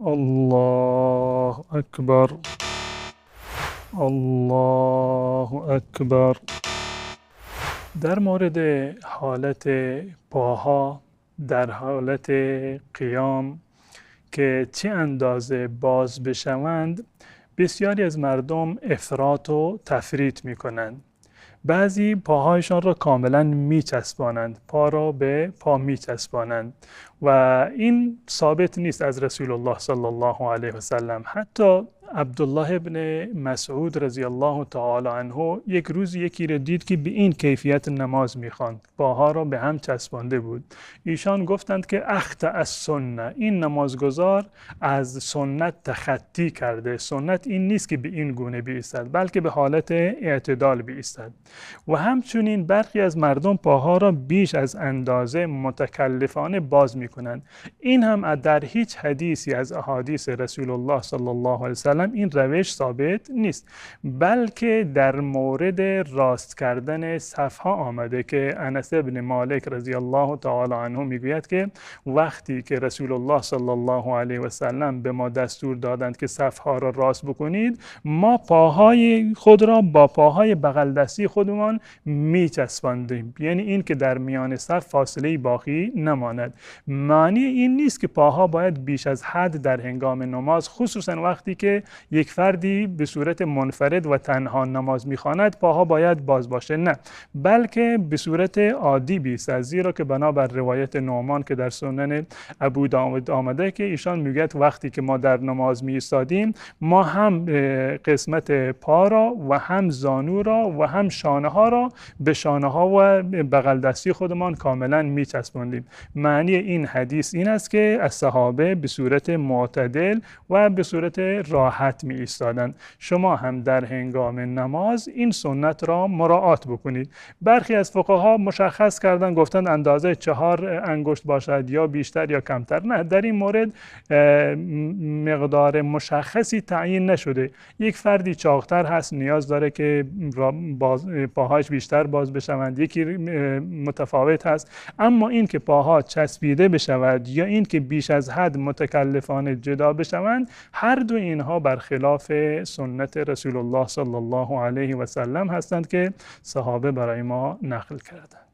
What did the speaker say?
الله اکبر. الله اکبر. در مورد حالت پاها در حالت قیام که چه اندازه باز بشوند، بسیاری از مردم افراط و تفریط می کنند. بعضی پاهایشان را کاملا می چسبانند، پا را به پا می چسبانند و این ثابت نیست از رسول الله صلی الله علیه و سلم. حتی عبدالله ابن مسعود رضی الله تعالی عنه یک روز یکی را دید که به این کیفیت نماز می‌خواند، پاها را به هم چسبانده بود. ایشان گفتند که اخطأ السنه، این نمازگزار از سنت تخطی کرده. سنت این نیست که به این گونه بایستد، بلکه به حالت اعتدال بایستد. و همچنین برخی از مردم پاها را بیش از اندازه متکلفانه باز می‌کنند. این هم در هیچ حدیثی از احادیث رسول الله صلی الله علیه و سلم این روش ثابت نیست، بلکه در مورد راست کردن صفها آمده که انس بن مالک رضی الله تعالی عنه میگوید که وقتی که رسول الله صلی الله علیه و سلم به ما دستور دادند که صفها را راست بکنید، ما پاهای خود را با پاهای بغل دستی خودمان میچسباندیم، یعنی این که در میان صف فاصله باقی نماند. معنی این نیست که پاها باید بیش از حد در هنگام نماز، خصوصا وقتی که یک فردی به صورت منفرد و تنها نماز میخواند، پاها باید باز باشه، نه، بلکه به صورت عادی بیستد. زیرا که بنابر روایت نعمان که در سنن ابو داود آمده که ایشان میگوید وقتی که ما در نماز می ایستادیم، ما هم قسمت پا را و هم زانو را و هم شانه ها را به شانه ها و بغل دستی خودمان کاملا می چسباندیم. معنی این حدیث این است که از صحابه به صورت معتدل و به صورت راحت می ایستادند. شما هم در هنگام نماز این سنت را مراعات بکنید. برخی از فقها مشخص کردن، گفتند اندازه 4 انگشت باشد یا بیشتر یا کمتر. نه، در این مورد مقدار مشخصی تعیین نشده. یک فردی چاقتر هست، نیاز داره که پاهاش بیشتر باز بشوند، یکی متفاوت هست. اما این که پاها چسبیده بشود یا این که بیش از حد متکلفانه جدا بشوند، هر دو اینها برخلاف سنت رسول الله صلی الله علیه و سلم هستند که صحابه برای ما نقل کردند.